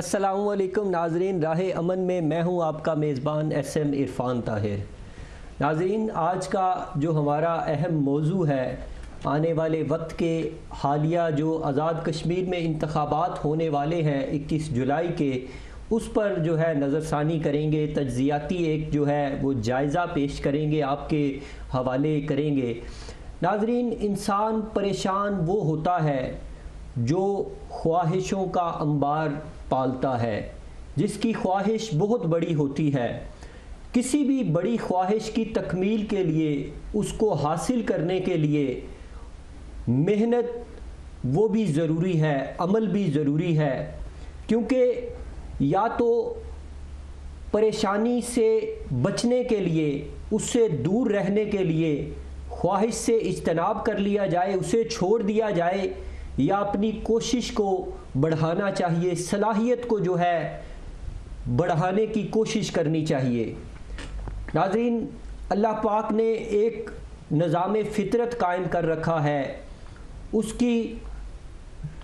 السلام علیکم ناظرین، راہ امن میں میں ہوں آپ کا میزبان ایس ایم عرفان طاہر۔ ناظرین، آج کا جو ہمارا اہم موضوع ہے، آنے والے وقت کے حالیہ جو آزاد کشمیر میں انتخابات ہونے والے ہیں 21 جولائی کے، اس پر جو ہے نظر ثانی کریں گے، تجزیاتی ایک جو ہے وہ جائزہ پیش کریں گے، آپ کے حوالے کریں گے۔ ناظرین، انسان پریشان وہ ہوتا ہے جو خواہشوں کا انبار پالتا ہے، جس کی خواہش بہت بڑی ہوتی ہے۔ کسی بھی بڑی خواہش کی تکمیل کے لیے، اس کو حاصل کرنے کے لیے محنت وہ بھی ضروری ہے، عمل بھی ضروری ہے، کیونکہ یا تو پریشانی سے بچنے کے لیے، اس سے دور رہنے کے لیے خواہش سے اجتناب کر لیا جائے، اسے چھوڑ دیا جائے، یا اپنی کوشش کو بڑھانا چاہیے، صلاحیت کو جو ہے بڑھانے کی کوشش کرنی چاہیے۔ ناظرین، اللہ پاک نے ایک نظام فطرت قائم کر رکھا ہے، اس کی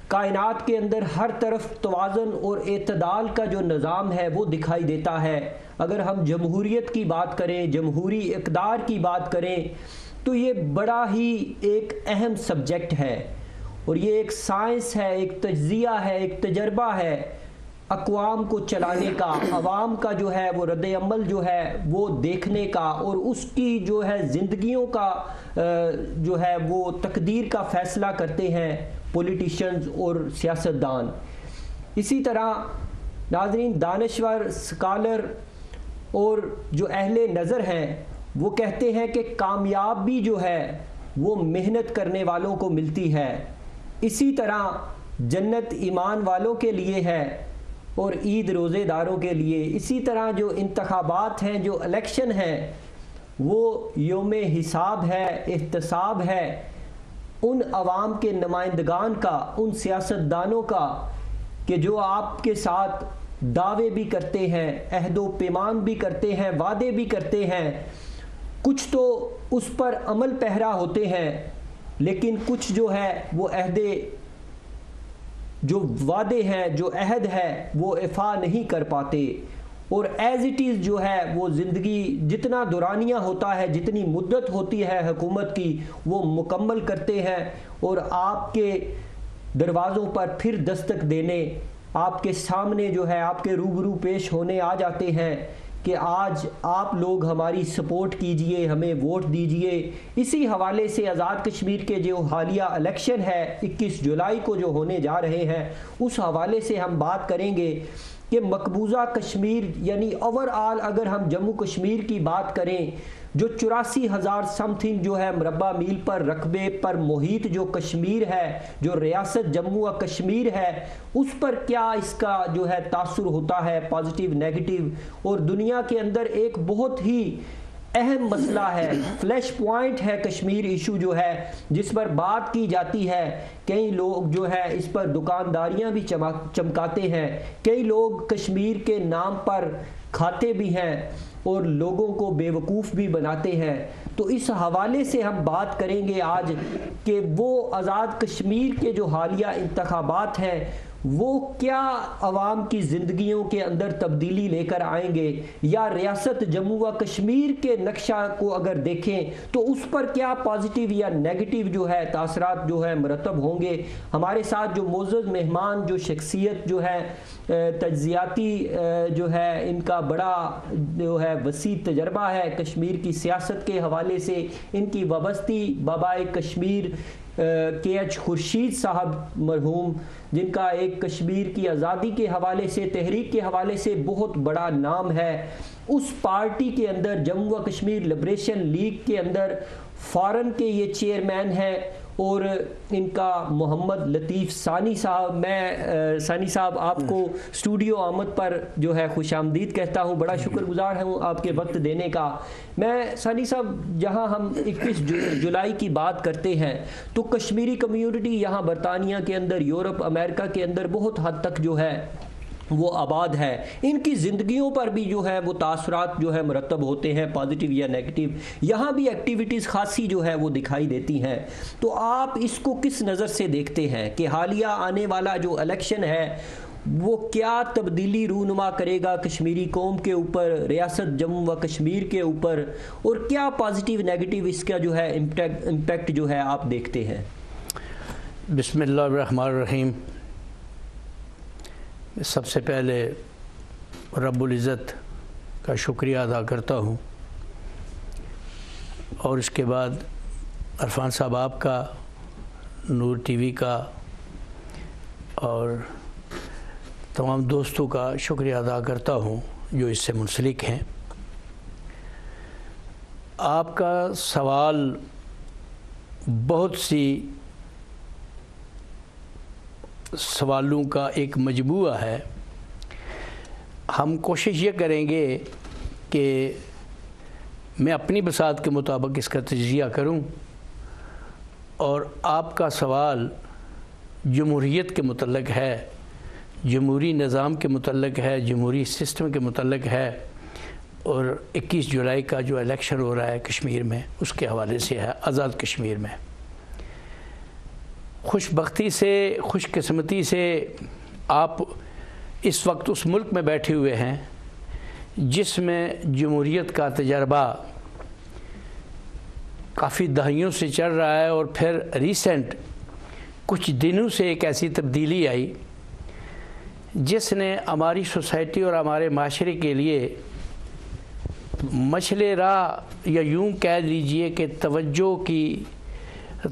کائنات کے اندر ہر طرف توازن اور اعتدال کا جو نظام ہے وہ دکھائی دیتا ہے۔ اگر ہم جمہوریت کی بات کریں، جمہوری اقدار کی بات کریں، تو یہ بڑا ہی ایک اہم سبجیکٹ ہے، اور یہ ایک سائنس ہے، ایک تجزیہ ہے، ایک تجربہ ہے اقوام کو چلانے کا، عوام کا جو ہے وہ رد عمل جو ہے وہ دیکھنے کا، اور اس کی جو ہے زندگیوں کا جو ہے وہ تقدیر کا فیصلہ کرتے ہیں پولیٹیشنز اور سیاستدان۔ اسی طرح ناظرین، دانشور، سکالر اور جو اہل نظر ہیں وہ کہتے ہیں کہ کامیابی جو ہے وہ محنت کرنے والوں کو ملتی ہے، اسی طرح جنت ایمان والوں کے لیے ہے اور عید روزے داروں کے لیے۔ اسی طرح جو انتخابات ہیں، جو الیکشن ہیں، وہ یوم حساب ہے، احتساب ہے ان عوام کے نمائندگان کا، ان سیاستدانوں کا کہ جو آپ کے ساتھ دعوے بھی کرتے ہیں، عہد و پیمان بھی کرتے ہیں، وعدے بھی کرتے ہیں، کچھ تو اس پر عمل پیرا ہوتے ہیں، لیکن کچھ جو ہے وہ جو وعدے ہیں، جو عہد ہے وہ ایفا نہیں کر پاتے، اور ایز اٹ از جو ہے وہ زندگی جتنا دورانیہ ہوتا ہے، جتنی مدت ہوتی ہے حکومت کی، وہ مکمل کرتے ہیں اور آپ کے دروازوں پر پھر دستک دینے، آپ کے سامنے جو ہے آپ کے روبرو پیش ہونے آ جاتے ہیں کہ آج آپ لوگ ہماری سپورٹ کیجئے، ہمیں ووٹ دیجئے۔ اسی حوالے سے آزاد کشمیر کے جو حالیہ الیکشن ہے 21 جولائی کو جو ہونے جا رہے ہیں، اس حوالے سے ہم بات کریں گے کہ مقبوضہ کشمیر، یعنی اوور آل اگر ہم جموں کشمیر کی بات کریں، جو 84,000 سم تھنگ جو ہے مربع میل پر رقبے پر محیط جو کشمیر ہے، جو ریاست جموں و کشمیر ہے، اس پر کیا اس کا جو ہے تاثر ہوتا ہے، پازیٹیو نیگیٹو، اور دنیا کے اندر ایک بہت ہی اہم مسئلہ ہے، فلیش پوائنٹ ہے کشمیر ایشو جو ہے، جس پر بات کی جاتی ہے۔ کئی لوگ جو ہے اس پر دکانداریاں بھی چمکاتے ہیں، کئی لوگ کشمیر کے نام پر کھاتے بھی ہیں اور لوگوں کو بے وقوف بھی بناتے ہیں۔ تو اس حوالے سے ہم بات کریں گے آج کہ وہ آزاد کشمیر کے جو حالیہ انتخابات ہیں وہ کیا عوام کی زندگیوں کے اندر تبدیلی لے کر آئیں گے، یا ریاست جموں و کشمیر کے نقشہ کو اگر دیکھیں تو اس پر کیا پازیٹیو یا نیگیٹو جو ہے تاثرات جو ہے مرتب ہوں گے۔ ہمارے ساتھ جو معزز مہمان، جو شخصیت جو ہے تجزیاتی جو ہے ان کا بڑا جو ہے وسیع تجربہ ہے کشمیر کی سیاست کے حوالے سے، ان کی وابستی بابائے کشمیر کے ایچ خورشید صاحب مرحوم، جن کا ایک کشمیر کی آزادی کے حوالے سے، تحریک کے حوالے سے بہت بڑا نام ہے۔ اس پارٹی کے اندر، جموں و کشمیر لبریشن لیگ کے اندر فارن کے یہ چیئرمین ہیں، اور ان کا محمد لطیف ثانی صاحب، میں ثانی صاحب آپ کو اسٹوڈیو آمد پر جو ہے خوش آمدید کہتا ہوں، بڑا شکر گزار ہوں آپ کے وقت دینے کا۔ میں ثانی صاحب، جہاں ہم 21 جولائی کی بات کرتے ہیں تو کشمیری کمیونٹی یہاں برطانیہ کے اندر، یورپ، امریکہ کے اندر بہت حد تک جو ہے وہ آباد ہے، ان کی زندگیوں پر بھی جو ہے وہ تاثرات جو ہے مرتب ہوتے ہیں، پازیٹیو یا نیگیٹو۔ یہاں بھی ایکٹیویٹیز خاصی جو ہے وہ دکھائی دیتی ہیں، تو آپ اس کو کس نظر سے دیکھتے ہیں کہ حالیہ آنے والا جو الیکشن ہے وہ کیا تبدیلی رونما کرے گا کشمیری قوم کے اوپر، ریاست جموں و کشمیر کے اوپر، اور کیا پازیٹیو نیگیٹیو اس کا جو ہے امپیکٹ جو ہے آپ دیکھتے ہیں؟ بسم اللہ الرحمن الرحیم۔ سب سے پہلے رب العزت کا شکریہ ادا کرتا ہوں، اور اس کے بعد عرفان صاحب آپ کا، نور ٹی وی کا، اور تمام دوستوں کا شکریہ ادا کرتا ہوں جو اس سے منسلک ہیں۔ آپ کا سوال بہت سی سوالوں کا ایک مجموعہ ہے۔ ہم کوشش یہ کریں گے کہ میں اپنی بساط کے مطابق اس کا تجزیہ کروں، اور آپ کا سوال جمہوریت کے متعلق ہے، جمہوری نظام کے متعلق ہے، جمہوری سسٹم کے متعلق ہے، اور 21 جولائی کا جو الیکشن ہو رہا ہے کشمیر میں اس کے حوالے سے ہے، آزاد کشمیر میں۔ خوش بختی سے، خوش قسمتی سے آپ اس وقت اس ملک میں بیٹھے ہوئے ہیں جس میں جمہوریت کا تجربہ کافی دہائیوں سے چل رہا ہے، اور پھر ریسنٹ کچھ دنوں سے ایک ایسی تبدیلی آئی جس نے ہماری سوسائٹی اور ہمارے معاشرے کے لیے مشعل راہ، یا یوں کہہ لیجئے کہ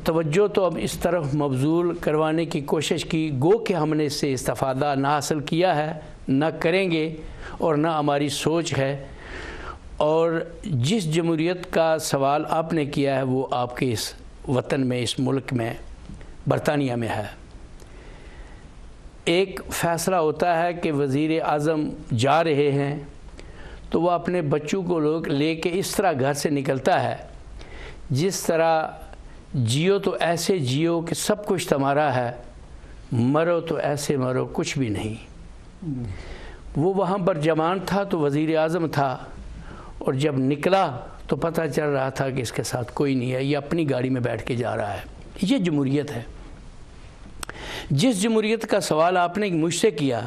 توجہ تو اب اس طرف مبذول کروانے کی کوشش کی، گو کہ ہم نے اس سے استفادہ نہ حاصل کیا ہے، نہ کریں گے، اور نہ ہماری سوچ ہے۔ اور جس جمہوریت کا سوال آپ نے کیا ہے وہ آپ کے اس وطن میں، اس ملک میں، برطانیہ میں ہے۔ ایک فیصلہ ہوتا ہے کہ وزیر اعظم جا رہے ہیں تو وہ اپنے بچوں کو لے کے اس طرح گھر سے نکلتا ہے جس طرح جیو تو ایسے جیو کہ سب کچھ تمہارا ہے، مرو تو ایسے مرو کچھ بھی نہیں۔ وہ وہاں پر جوان تھا تو وزیر اعظم تھا، اور جب نکلا تو پتہ چل رہا تھا کہ اس کے ساتھ کوئی نہیں ہے، یہ اپنی گاڑی میں بیٹھ کے جا رہا ہے۔ یہ جمہوریت ہے۔ جس جمہوریت کا سوال آپ نے مجھ سے کیا،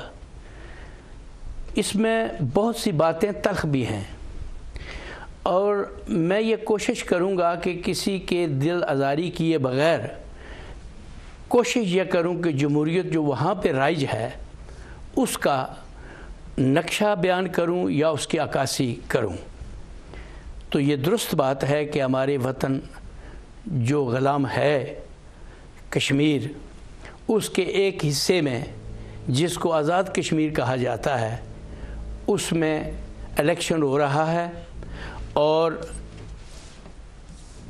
اس میں بہت سی باتیں تلخ بھی ہیں، اور میں یہ کوشش کروں گا کہ کسی کے دل آزاری کیے بغیر کوشش یہ کروں کہ جمہوریت جو وہاں پہ رائج ہے اس کا نقشہ بیان کروں یا اس کی عکاسی کروں۔ تو یہ درست بات ہے کہ ہمارے وطن جو غلام ہے کشمیر، اس کے ایک حصے میں جس کو آزاد کشمیر کہا جاتا ہے، اس میں الیکشن ہو رہا ہے، اور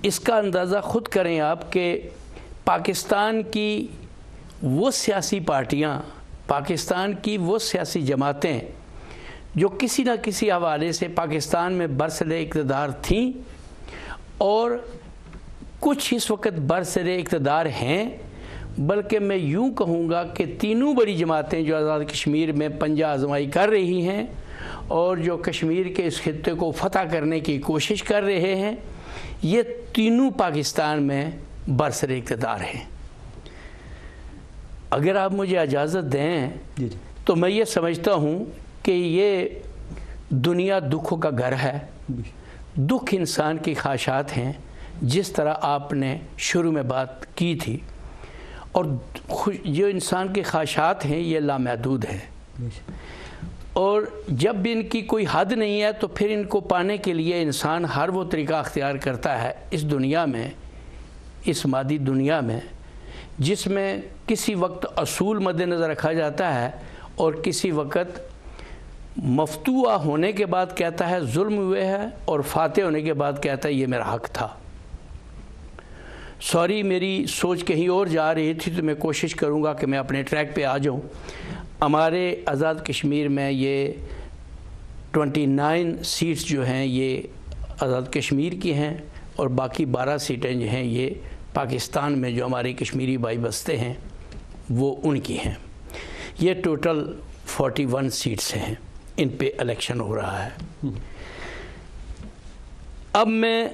اس کا اندازہ خود کریں آپ کہ پاکستان کی وہ سیاسی پارٹیاں، پاکستان کی وہ سیاسی جماعتیں جو کسی نہ کسی حوالے سے پاکستان میں برسر اقتدار تھیں، اور کچھ اس وقت برسر اقتدار ہیں، بلکہ میں یوں کہوں گا کہ تینوں بڑی جماعتیں جو آزاد کشمیر میں پنجہ آزمائی کر رہی ہیں اور جو کشمیر کے اس خطے کو فتح کرنے کی کوشش کر رہے ہیں، یہ تینوں پاکستان میں برسر اقتدار ہیں۔ اگر آپ مجھے اجازت دیں تو میں یہ سمجھتا ہوں کہ یہ دنیا دکھوں کا گھر ہے، دکھ انسان کی خواہشات ہیں، جس طرح آپ نے شروع میں بات کی تھی، اور جو انسان کی خواہشات ہیں یہ لامحدود ہیں، اور جب بھی ان کی کوئی حد نہیں ہے تو پھر ان کو پانے کے لیے انسان ہر وہ طریقہ اختیار کرتا ہے اس دنیا میں، اس مادی دنیا میں، جس میں کسی وقت اصول مد نظر رکھا جاتا ہے اور کسی وقت مفتوح ہونے کے بعد کہتا ہے ظلم ہوئے ہے، اور فاتح ہونے کے بعد کہتا ہے یہ میرا حق تھا۔ سوری، میری سوچ کہیں اور جا رہی تھی تو میں کوشش کروں گا کہ میں اپنے ٹریک پہ آ جاؤں۔ ہمارے آزاد کشمیر میں یہ 29 سیٹس جو ہیں یہ آزاد کشمیر کی ہیں، اور باقی 12 سیٹیں جو ہیں یہ پاکستان میں جو ہمارے کشمیری بھائی بستے ہیں وہ ان کی ہیں۔ یہ ٹوٹل 41 سیٹس ہیں، ان پہ الیکشن ہو رہا ہے۔ اب میں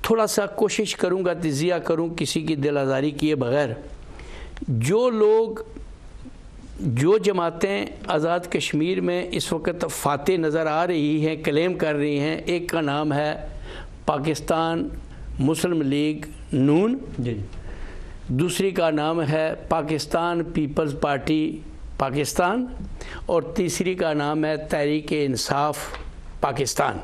تھوڑا سا کوشش کروں گا، تجزیہ کروں کسی کی دل آزاری کیے بغیر۔ جو لوگ جو جماعتیں آزاد کشمیر میں اس وقت فاتح نظر آ رہی ہیں، کلیم کر رہی ہیں، ایک کا نام ہے پاکستان مسلم لیگ نون، دوسری کا نام ہے پاکستان پیپلز پارٹی پاکستان، اور تیسری کا نام ہے تحریک انصاف پاکستان۔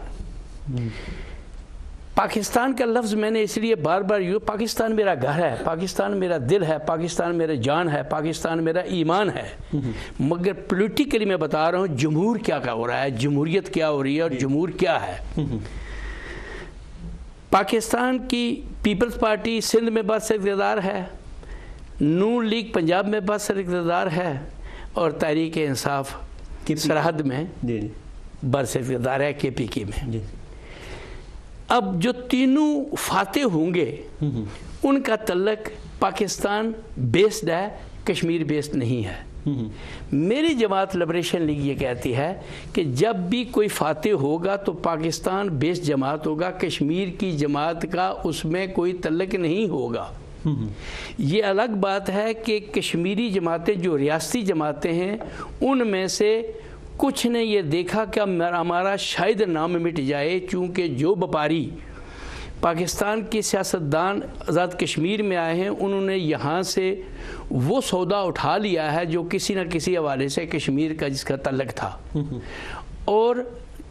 پاکستان کا لفظ میں نے اس لیے بار بار پاکستان میرا گھر ہے، پاکستان میرا دل ہے، پاکستان میرا جان ہے، پاکستان میرا ایمان ہے، مگر پولیٹیکلی میں بتا رہا ہوں جمہور کیا ہو رہا ہے، جمہوریت کیا ہو رہی ہے اور جمہور کیا ہے۔ پاکستان کی پیپلز پارٹی سندھ میں بس اقتدار ہے، نون لیگ پنجاب میں بس اقتدار ہے، اور تحریک انصاف سرحد میں برس اقتدار ہے KPK میں۔ اب جو تینوں فاتح ہوں گے ان کا تعلق پاکستان بیسڈ ہے، کشمیر بیسڈ نہیں ہے۔ میری جماعت لبریشن لیگ یہ کہتی ہے کہ جب بھی کوئی فاتح ہوگا تو پاکستان بیسڈ جماعت ہوگا، کشمیر کی جماعت کا اس میں کوئی تعلق نہیں ہوگا۔ یہ الگ بات ہے کہ کشمیری جماعتیں جو ریاستی جماعتیں ہیں ان میں سے کچھ نے یہ دیکھا کہ ہمارا شاید نام مٹ جائے، چونکہ جو بپاری پاکستان کی سیاستدان آزاد کشمیر میں آئے ہیں انہوں نے یہاں سے وہ سودا اٹھا لیا ہے جو کسی نہ کسی حوالے سے کشمیر کا جس کا تعلق تھا، اور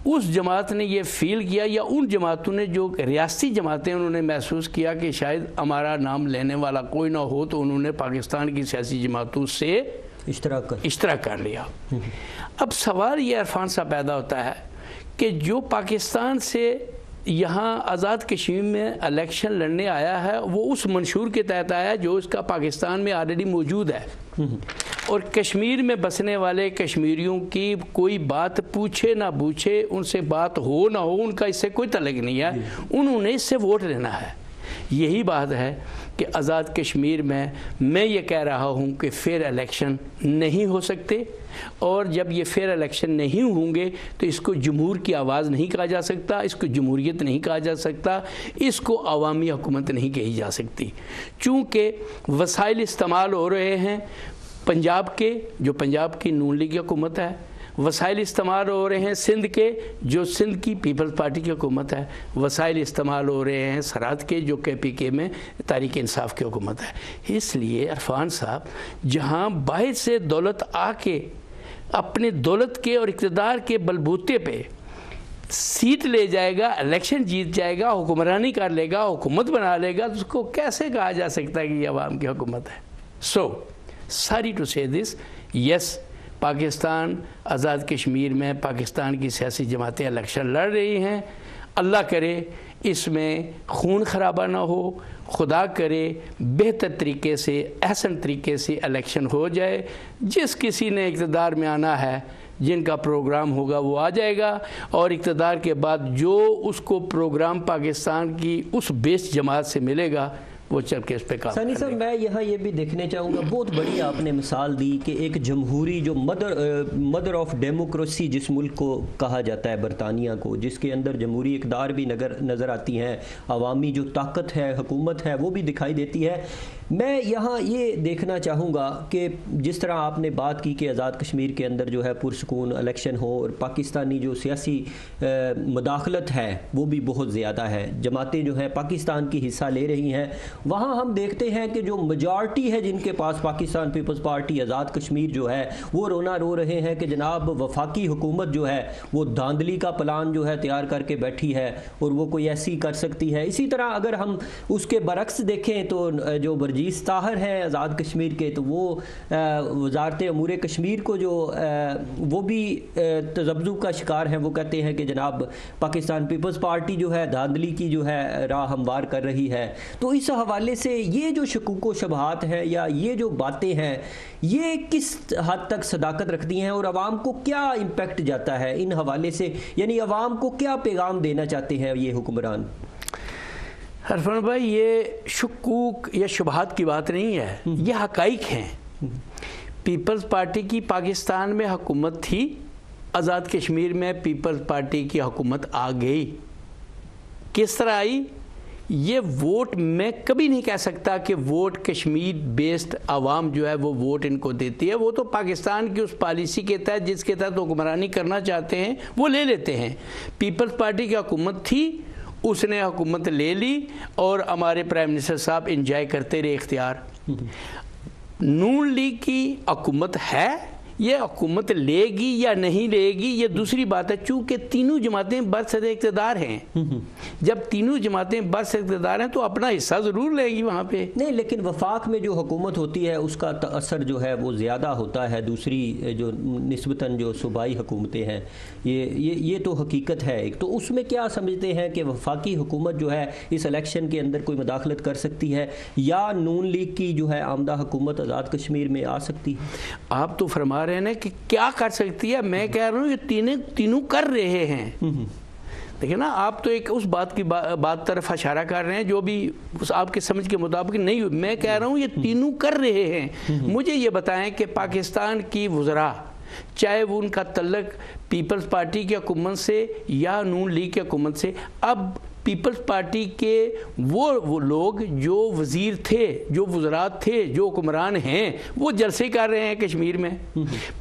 اس جماعت نے یہ فیل کیا، یا ان جماعتوں نے جو ریاستی جماعتیں انہوں نے محسوس کیا کہ شاید ہمارا نام لینے والا کوئی نہ ہو، تو انہوں نے پاکستان کی سیاسی جماعتوں سے اشتراک کر لیا۔ اب سوال یہ عرفان صاحب پیدا ہوتا ہے کہ جو پاکستان سے یہاں آزاد کشمیر میں الیکشن لڑنے آیا ہے وہ اس منشور کے تحت آیا جو اس کا پاکستان میں آلریڈی موجود ہے، اور کشمیر میں بسنے والے کشمیریوں کی کوئی بات پوچھے نہ پوچھے، ان سے بات ہو نہ ہو، ان کا اس سے کوئی تعلق نہیں ہے، انہوں نے اس سے ووٹ لینا ہے۔ یہی بات ہے کہ آزاد کشمیر میں یہ کہہ رہا ہوں کہ فیئر الیکشن نہیں ہو سکتے، اور جب یہ فیئر الیکشن نہیں ہوں گے تو اس کو جمہور کی آواز نہیں کہا جا سکتا، اس کو جمہوریت نہیں کہا جا سکتا، اس کو عوامی حکومت نہیں کہی جا سکتی، چونکہ وسائل استعمال ہو رہے ہیں پنجاب کے، جو پنجاب کی نون لیگ کی حکومت ہے، وسائل استعمال ہو رہے ہیں سندھ کے جو سندھ کی پیپلز پارٹی کی حکومت ہے، وسائل استعمال ہو رہے ہیں سرحد کے جو KPK میں تحریک انصاف کی حکومت ہے۔ اس لیے عرفان صاحب جہاں باہر سے دولت آ کے اپنے دولت کے اور اقتدار کے بلبوتے پہ سیٹ لے جائے گا، الیکشن جیت جائے گا، حکمرانی کر لے گا، حکومت بنا لے گا، تو اس کو کیسے کہا جا سکتا ہے کہ یہ عوام کی حکومت ہے؟ سو ساری ٹو سے دس، یس پاکستان آزاد کشمیر میں پاکستان کی سیاسی جماعتیں الیکشن لڑ رہی ہیں، اللہ کرے اس میں خون خرابہ نہ ہو، خدا کرے بہتر طریقے سے احسن طریقے سے الیکشن ہو جائے، جس کسی نے اقتدار میں آنا ہے جن کا پروگرام ہوگا وہ آ جائے گا، اور اقتدار کے بعد جو اس کو پروگرام پاکستان کی اس بیس جماعت سے ملے گا وہ چل کے اس پہ کام ثانی صاحب میں یہاں یہ بھی دیکھنے چاہوں گا، بہت بڑی آپ نے مثال دی کہ ایک جمہوری جو مدر آف ڈیموکریسی جس ملک کو کہا جاتا ہے برطانیہ کو، جس کے اندر جمہوری اقدار بھی نظر آتی ہیں، عوامی جو طاقت ہے حکومت ہے وہ بھی دکھائی دیتی ہے۔ میں یہاں یہ دیکھنا چاہوں گا کہ جس طرح آپ نے بات کی کہ آزاد کشمیر کے اندر جو ہے پرسکون الیکشن ہو، اور پاکستانی جو سیاسی مداخلت ہے وہ بھی بہت زیادہ ہے، جماعتیں جو ہیں پاکستان کی حصہ لے رہی ہیں، وہاں ہم دیکھتے ہیں کہ جو میجارٹی ہے جن کے پاس پاکستان پیپلز پارٹی آزاد کشمیر جو ہے وہ رونا رو رہے ہیں کہ جناب وفاقی حکومت جو ہے وہ دھاندلی کا پلان جو ہے تیار کر کے بیٹھی ہے اور وہ کوئی ایسی کر سکتی ہے۔ اسی طرح اگر ہم اس کے برعکس دیکھیں تو جو برجیس طاہر ہیں آزاد کشمیر کے، تو وہ وزارت امور کشمیر کو جو وہ بھی تذبذب کا شکار ہیں، وہ کہتے ہیں کہ جناب پاکستان پیپلز پارٹی جو ہے دھاندلی کی جو ہے راہ ہموار کر رہی ہے۔ تو اس حوالے سے یہ جو شکوک و شبہات ہیں یا یہ جو باتیں ہیں یہ کس حد تک صداقت رکھتی ہیں، اور عوام کو کیا امپیکٹ جاتا ہے ان حوالے سے، یعنی عوام کو کیا پیغام دینا چاہتے ہیں یہ حکمران؟ عرفان بھائی یہ شکوک یا شبہات کی بات نہیں ہے، یہ حقائق ہیں۔ پیپلز پارٹی کی پاکستان میں حکومت تھی، آزاد کشمیر میں پیپلز پارٹی کی حکومت آ گئی۔ کس طرح آئی یہ ووٹ میں کبھی نہیں کہہ سکتا کہ ووٹ کشمیر بیسڈ عوام جو ہے وہ ووٹ ان کو دیتی ہے. وہ تو پاکستان کی اس پالیسی کے تحت جس کے تحت حکمرانی کرنا چاہتے ہیں وہ لے لیتے ہیں. پیپلز پارٹی کی حکومت تھی, اس نے حکومت لے لی اور ہمارے پرائم منسٹر صاحب انجوائے کرتے رہے اختیار. نون لیگ کی حکومت ہے, یہ حکومت لے گی یا نہیں لے گی یہ دوسری بات ہے, چونکہ تینوں جماعتیں برسر اقتدار ہیں. جب تینوں جماعتیں برسر اقتدار ہیں تو اپنا حصہ ضرور لے گی وہاں پہ. نہیں, لیکن وفاق میں جو حکومت ہوتی ہے اس کا اثر جو ہے وہ زیادہ ہوتا ہے دوسری جو نسبتاً جو صوبائی حکومتیں ہیں. یہ تو حقیقت ہے ایک. تو اس میں کیا سمجھتے ہیں کہ وفاقی حکومت جو ہے اس الیکشن کے اندر کوئی مداخلت کر سکتی ہے یا نون لیگ کی جو ہے آمدہ حکومت آزاد کشمیر میں آ سکتی ہے؟ آپ تو فرما رہے ہیں کہ کیا کر سکتی ہے, میں کہہ رہا ہوں یہ تینوں کر رہے ہیں. دیکھیں نا, آپ تو ایک اس بات کی بات طرف اشارہ کر رہے ہیں جو بھی اس آپ کے سمجھ کے مطابق نہیں ہوئی. میں کہہ رہا ہوں یہ تینوں کر رہے ہیں. مجھے یہ بتائیں کہ پاکستان کی وزراء, چاہے وہ ان کا تعلق پیپلز پارٹی کی حکومت سے یا نون لیگ کی حکومت سے, اب پیپلز پارٹی کے وہ لوگ جو وزیر تھے, جو وزرات تھے, جو حکمران ہیں, وہ جلسے کر رہے ہیں کشمیر میں.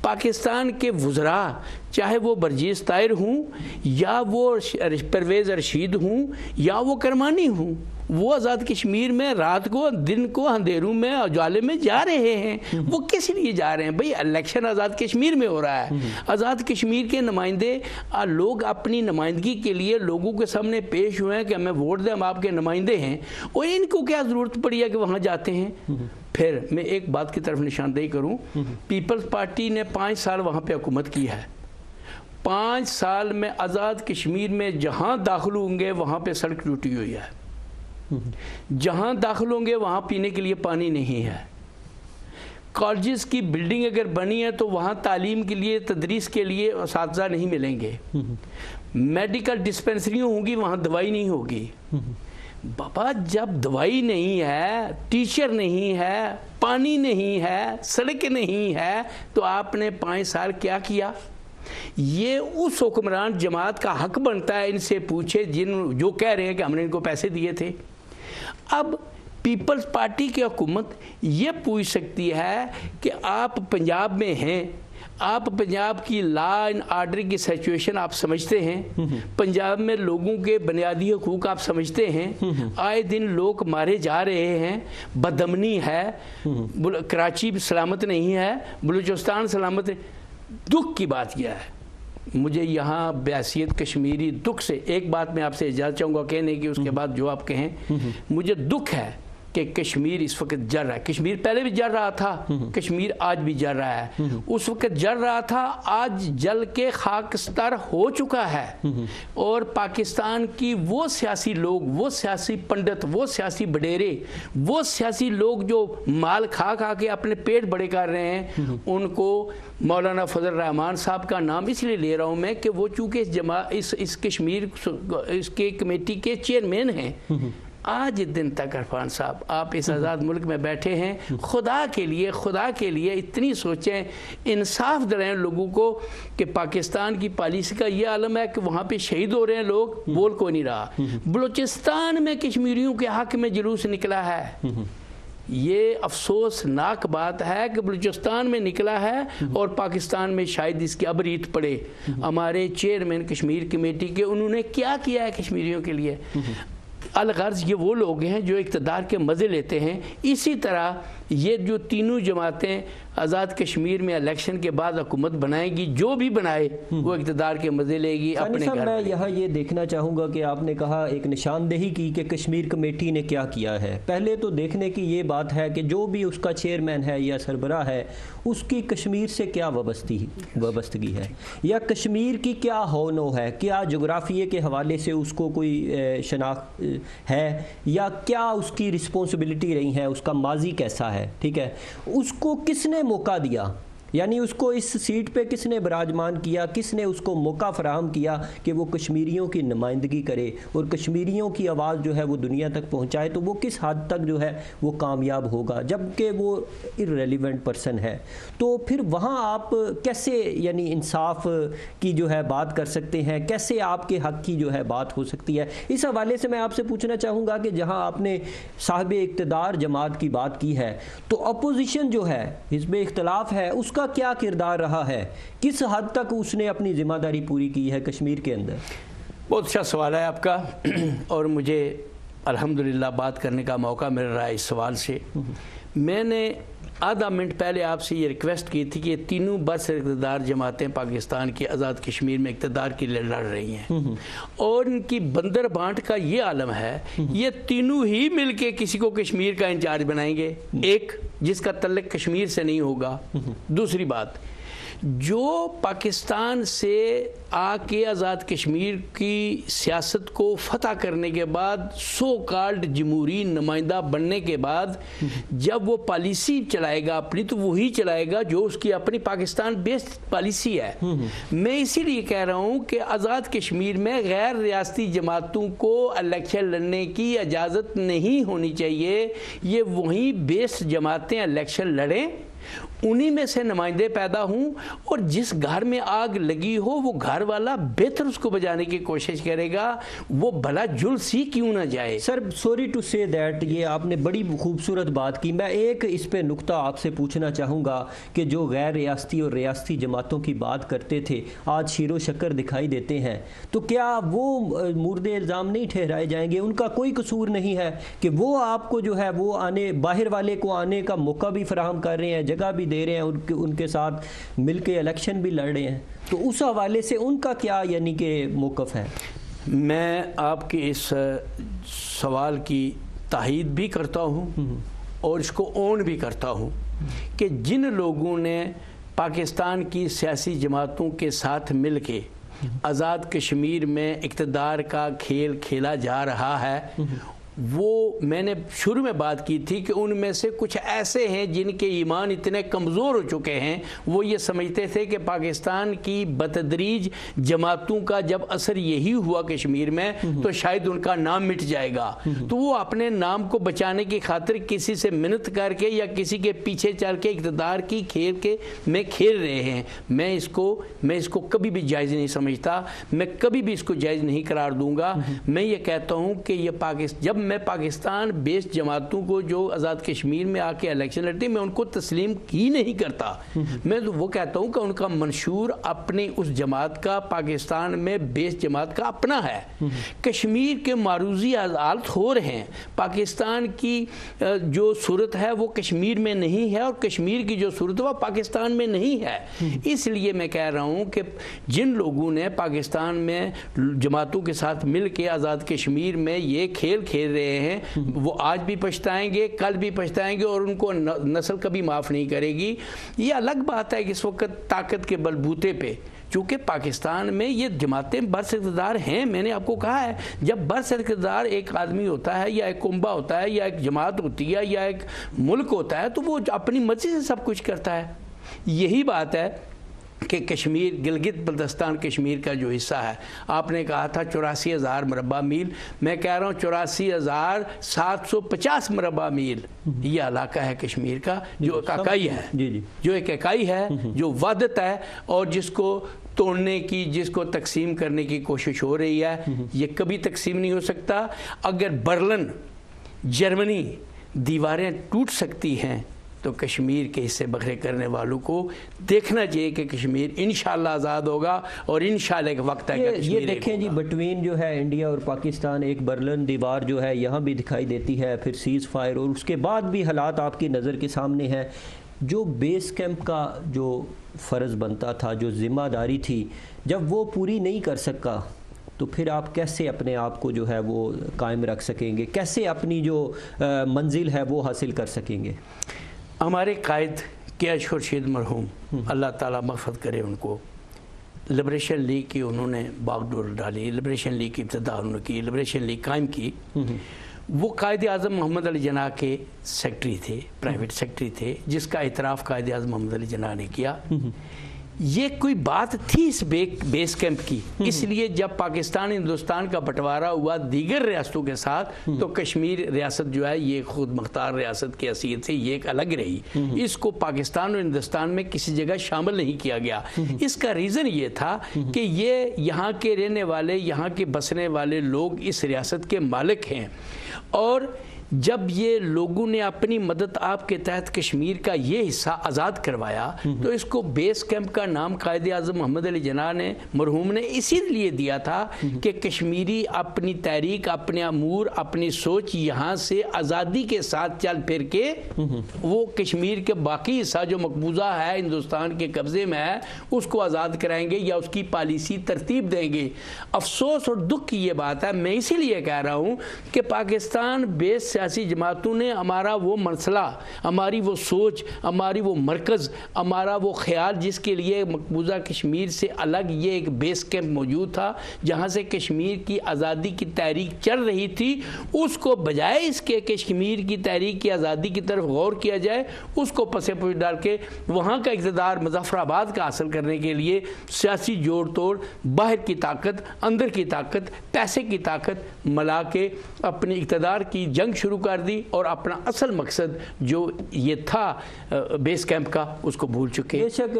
پاکستان کے وزراء چاہے وہ برجیز طاہر ہوں یا وہ پرویز رشید ہوں یا وہ کرمانی ہوں, وہ آزاد کشمیر میں رات کو دن کو اندھیروں میں اجالے میں جا رہے ہیں. وہ کس لیے جا رہے ہیں بھئی؟ الیکشن آزاد کشمیر میں ہو رہا ہے. آزاد کشمیر کے نمائندے لوگ اپنی نمائندگی کے لیے لوگوں کے سامنے پیش ہوئے ہیں کہ ہمیں ووٹ دیں, ہم آپ کے نمائندے ہیں, اور ان کو کیا ضرورت پڑی ہے کہ وہاں جاتے ہیں. پھر میں ایک بات کی طرف نشاندہی کروں, پیپلز پارٹی نے 5 سال وہاں پہ حکومت کی ہے. 5 سال میں آزاد کشمیر میں جہاں داخل ہوں گے وہاں پہ سڑک ٹوٹی ہوئی ہے, جہاں داخل ہوں گے وہاں پینے کے لیے پانی نہیں ہے. کالجز کی بلڈنگ اگر بنی ہے تو وہاں تعلیم کے لیے, تدریس کے لیے اساتذہ نہیں ملیں گے. میڈیکل ڈسپنسریوں ہوں گی, وہاں دوائی نہیں ہوگی. بابا جب دوائی نہیں ہے, ٹیچر نہیں ہے, پانی نہیں ہے, سڑک نہیں ہے, تو آپ نے 5 سال کیا کیا؟ یہ اس حکمران جماعت کا حق بنتا ہے, ان سے پوچھے جو کہہ رہے ہیں کہ ہم نے ان کو پیسے دیے تھے. اب پیپلز پارٹی کی حکومت یہ پوچھ سکتی ہے کہ آپ پنجاب میں ہیں, آپ پنجاب کی لا اینڈ آرڈر کی سچویشن آپ سمجھتے ہیں, پنجاب میں لوگوں کے بنیادی حقوق آپ سمجھتے ہیں, آئے دن لوگ مارے جا رہے ہیں, بدامنی ہے, کراچی سلامت نہیں ہے, بلوچستان سلامت ہے. دکھ کی بات یہ ہے, مجھے یہاں بحیثیت کشمیری دکھ سے ایک بات میں آپ سے اجازت چاہوں گا کہنے کی, اس کے بعد جو آپ کہیں. مجھے دکھ ہے کہ کشمیر اس وقت جل رہا ہے. کشمیر پہلے بھی جل رہا تھا, کشمیر آج بھی جل رہا ہے. اس وقت جل رہا تھا, آج جل کے خاکستر ہو چکا ہے. اور پاکستان کی وہ سیاسی لوگ, وہ سیاسی پنڈت, وہ سیاسی بڈیرے, وہ سیاسی لوگ جو مال کھا کھا کے اپنے پیٹ بڑے کر رہے ہیں, ان کو مولانا فضل الرحمان صاحب کا نام اس لیے لے رہا ہوں میں کہ وہ چونکہ اس کشمیر اس کے کمیٹی کے چیئرمین ہیں. آج دن تک عرفان صاحب آپ اس آزاد ملک میں بیٹھے ہیں, خدا کے لیے اتنی سوچیں, انصاف دلائیں لوگوں کو کہ پاکستان کی پالیسی کا یہ عالم ہے کہ وہاں پہ شہید ہو رہے ہیں لوگ, بول کوئی نہیں رہا. بلوچستان میں کشمیریوں کے حق میں جلوس نکلا ہے. یہ افسوسناک بات ہے کہ بلوچستان میں نکلا ہے اور پاکستان میں شاید اس کی ابریت پڑے. ہمارے چیئرمین کشمیر کمیٹی کے, انہوں نے کیا کیا ہے کشمیریوں کے لیے؟ الغرض یہ وہ لوگ ہیں جو اقتدار کے مزے لیتے ہیں. اسی طرح یہ جو تینوں جماعتیں آزاد کشمیر میں الیکشن کے بعد حکومت بنائے گی, جو بھی بنائے وہ اقتدار کے مزے لے گی اپنے گھر. میں یہاں یہ دیکھنا چاہوں گا کہ آپ نے کہا ایک نشاندہی کی کہ کشمیر کمیٹی نے کیا کیا ہے. پہلے تو دیکھنے کی یہ بات ہے کہ جو بھی اس کا چیئرمین ہے یا سربراہ ہے, اس کی کشمیر سے کیا وابستگی ہے, یا کشمیر کی کیا ہونو ہے, کیا جغرافیے کے حوالے سے اس کو کوئی شناخت ہے, یا کیا اس کی رسپانسبلٹی رہی ہے, اس کا ماضی کیسا ہے. ٹھیک ہے, اس کو کس نے موقع دیا یعنی اس کو اس سیٹ پہ کس نے براجمان کیا, کس نے اس کو موقع فراہم کیا کہ وہ کشمیریوں کی نمائندگی کرے اور کشمیریوں کی آواز جو ہے وہ دنیا تک پہنچائے, تو وہ کس حد تک جو ہے وہ کامیاب ہوگا جبکہ وہ irrelevant پرسن ہے. تو پھر وہاں آپ کیسے یعنی انصاف کی جو ہے بات کر سکتے ہیں, کیسے آپ کے حق کی جو ہے بات ہو سکتی ہے؟ اس حوالے سے میں آپ سے پوچھنا چاہوں گا کہ جہاں آپ نے صاحب اقتدار جماعت کی بات کی ہے, تو اپوزیشن جو ہے, حزب اختلاف ہے, اس کا کیا کردار رہا ہے, کس حد تک اس نے اپنی ذمہ داری پوری کی ہے کشمیر کے اندر؟ بہت اچھا سوال ہے آپ کا, اور مجھے الحمدللہ بات کرنے کا موقع مل رہا ہے اس سوال سے. میں نے آدھا منٹ پہلے آپ سے یہ ریکویسٹ کی تھی کہ یہ تینوں برسر اقتدار جماعتیں پاکستان کی آزاد کشمیر میں اقتدار کے لیے لڑ رہی ہیں, اور ان کی بندر بانٹ کا یہ عالم ہے, یہ تینوں ہی مل کے کسی کو کشمیر کا انچارج بنائیں گے, ایک جس کا تعلق کشمیر سے نہیں ہوگا. دوسری بات, جو پاکستان سے آ کے آزاد کشمیر کی سیاست کو فتح کرنے کے بعد سو کالڈ جمہوری نمائندہ بننے کے بعد جب وہ پالیسی چلائے گا اپنی, تو وہی چلائے گا جو اس کی اپنی پاکستان بیسڈ پالیسی ہے. میں اسی لیے کہہ رہا ہوں کہ آزاد کشمیر میں غیر ریاستی جماعتوں کو الیکشن لڑنے کی اجازت نہیں ہونی چاہیے. یہ وہی بیسڈ جماعتیں الیکشن لڑیں, انہی میں سے نمائندے پیدا ہوں, اور جس گھر میں آگ لگی ہو وہ گھر والا بہتر اس کو بجانے کی کوشش کرے گا, وہ بھلا جل سی کیوں نہ جائے. سر سوری ٹو سے دیٹ, یہ آپ نے بڑی خوبصورت بات کی. میں ایک اس پہ نقطہ آپ سے پوچھنا چاہوں گا کہ جو غیر ریاستی اور ریاستی جماعتوں کی بات کرتے تھے آج شیر و شکر دکھائی دیتے ہیں, تو کیا وہ مورد الزام نہیں ٹھہرائے جائیں گے؟ ان کا کوئی قصور نہیں ہے کہ وہ آپ کو جو ہے وہ آنے, باہر والے کو آنے کا موقع بھی فراہم کر رہے ہیں, جگہ بھی دے رہے ہیں, ان کے ساتھ مل کے الیکشن بھی لڑ رہے ہیں, تو اس حوالے سے ان کا کیا یعنی کہ موقف ہے؟ میں آپ کے اس سوال کی تائید بھی کرتا ہوں اور اس کو اون بھی کرتا ہوں کہ جن لوگوں نے پاکستان کی سیاسی جماعتوں کے ساتھ مل کے آزاد کشمیر میں اقتدار کا کھیل کھیلا جا رہا ہے, وہ میں نے شروع میں بات کی تھی کہ ان میں سے کچھ ایسے ہیں جن کے ایمان اتنے کمزور ہو چکے ہیں, وہ یہ سمجھتے تھے کہ پاکستان کی بتدریج جماعتوں کا جب اثر یہی ہوا کشمیر میں تو شاید ان کا نام مٹ جائے گا, تو وہ اپنے نام کو بچانے کی خاطر کسی سے منت کر کے یا کسی کے پیچھے چل کے اقتدار کی میں کھیل رہے ہیں. میں اس کو کبھی بھی جائز نہیں سمجھتا, میں کبھی بھی اس کو جائز نہیں قرار دوں گا. میں یہ کہتا ہوں کہ یہ جب میں پاکستان بیسڈ جماعتوں کو جو آزاد کشمیر میں آ کے الیکشن لڑتی میں ان کو تسلیم ہی نہیں کرتا. میں تو وہ کہتا ہوں کہ ان کا منشور اپنی اس جماعت کا, پاکستان میں بیسڈ جماعت کا اپنا ہے. کشمیر کے معروضی حالات ہو رہے ہیں, پاکستان کی جو صورت ہے وہ کشمیر میں نہیں ہے, اور کشمیر کی جو صورت ہے وہ پاکستان میں نہیں ہے. اس لیے میں کہہ رہا ہوں کہ جن لوگوں نے پاکستان میں جماعتوں کے ساتھ مل کے آزاد کشمیر میں یہ کھیل رہے ہیں, وہ آج بھی پچھتائیں گے, کل بھی پچھتائیں گے, اور ان کو نسل کبھی معاف نہیں کرے گی. یہ الگ بات ہے کہ اس وقت طاقت کے بلبوتے پہ چونکہ پاکستان میں یہ جماعتیں برسر اقتدار ہیں. میں نے آپ کو کہا ہے جب برسر اقتدار ایک آدمی ہوتا ہے یا ایک کنبہ ہوتا ہے یا ایک جماعت ہوتی ہے یا ایک ملک ہوتا ہے تو وہ اپنی مرضی سے سب کچھ کرتا ہے. یہی بات ہے کہ کشمیر, گلگت بلتستان کشمیر کا جو حصہ ہے, آپ نے کہا تھا 84,000 مربع میل, میں کہہ رہا ہوں 84,750 مربع میل یہ علاقہ ہے کشمیر کا, جو ایک اکائی ہے, جو ایک اکائی ہے, جو وحدت ہے, اور جس کو توڑنے کی, جس کو تقسیم کرنے کی کوشش ہو رہی ہے. یہ کبھی تقسیم نہیں ہو سکتا. اگر برلن, جرمنی دیواریں ٹوٹ سکتی ہیں تو کشمیر کے حصے بکھرے کرنے والوں کو دیکھنا چاہیے کہ کشمیر انشاءاللہ آزاد ہوگا, اور انشاءاللہ ایک وقت ہے کہ یہ دیکھیں جی بٹوین جو ہے انڈیا اور پاکستان ایک برلن دیوار جو ہے یہاں بھی دکھائی دیتی ہے, پھر سیز فائر, اور اس کے بعد بھی حالات آپ کی نظر کے سامنے ہیں. جو بیس کیمپ کا جو فرض بنتا تھا, جو ذمہ داری تھی, جب وہ پوری نہیں کر سکا تو پھر آپ کیسے اپنے آپ کو جو ہے وہ قائم رکھ سکیں گے, کیسے اپنی جو منزل ہے وہ حاصل کر سکیں گے؟ ہمارے قائد کیش خورشید مرحوم, اللہ تعالیٰ مغفرت کرے ان کو, لبریشن لیگ کی انہوں نے باغ ڈور ڈالی, لبریشن لیگ کی ابتدا انہوں نے کی, لبریشن لیگ قائم کی. وہ قائد اعظم محمد علی جناح کے سیکٹری تھے، پرائیویٹ سیکٹری تھے، جس کا اعتراف قائد اعظم محمد علی جناح نے کیا۔ یہ کوئی بات تھی اس بیس کیمپ کی، اس لیے جب پاکستان ہندوستان کا بٹوارا ہوا دیگر ریاستوں کے ساتھ تو کشمیر ریاست جو ہے یہ خود مختار ریاست کی حیثیت سے یہ ایک الگ رہی، اس کو پاکستان اور ہندوستان میں کسی جگہ شامل نہیں کیا گیا۔ اس کا ریزن یہ تھا کہ یہ یہاں کے رہنے والے، یہاں کے بسنے والے لوگ اس ریاست کے مالک ہیں، اور جب یہ لوگوں نے اپنی مدد آپ کے تحت کشمیر کا یہ حصہ آزاد کروایا تو اس کو بیس کیمپ کا نام قائد اعظم محمد علی جناح نے، مرحوم نے، اسی لیے دیا تھا کہ کشمیری اپنی تحریک، اپنے امور، اپنی سوچ یہاں سے آزادی کے ساتھ چل پھر کے وہ کشمیر کے باقی حصہ جو مقبوضہ ہے ہندوستان کے قبضے میں ہے اس کو آزاد کرائیں گے یا اس کی پالیسی ترتیب دیں گے۔ افسوس اور دکھ کی یہ بات ہے، میں اسی لیے کہہ رہا ہوں کہ پاکستان بیس سیاسی جماعتوں نے ہمارا وہ مسئلہ، ہماری وہ سوچ، ہماری وہ مرکز، ہمارا وہ خیال جس کے لیے مقبوضہ کشمیر سے الگ یہ ایک بیس کیمپ موجود تھا جہاں سے کشمیر کی آزادی کی تحریک چل رہی تھی، اس کو بجائے اس کے کشمیر کی تحریک کی آزادی کی طرف غور کیا جائے، اس کو پس پش ڈال کے وہاں کا اقتدار مظفر آباد کا حاصل کرنے کے لیے سیاسی جوڑ توڑ، باہر کی طاقت، اندر کی طاقت، پیسے کی طاقت ملا کے اپنی اقتدار کی جنگ شروع کر دی اور اپنا اصل مقصد جو یہ تھا بیس کیمپ کا اس کو بھول چکے۔ بے شک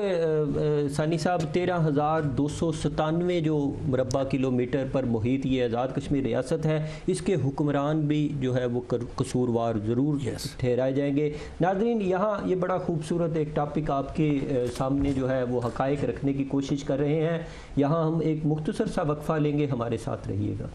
ثانی صاحب 13,297 جو مربع کلومیٹر پر محیط یہ آزاد کشمیر ریاست ہے، اس کے حکمران بھی جو ہے وہ قصوروار ضرور ٹھہرائے جائیں گے۔ ناظرین، یہاں یہ بڑا خوبصورت ایک ٹاپک آپ کے سامنے جو ہے وہ حقائق رکھنے کی کوشش کر رہے ہیں، یہاں ہم ایک مختصر سا وقفہ لیں گے، ہمارے ساتھ رہیے گا۔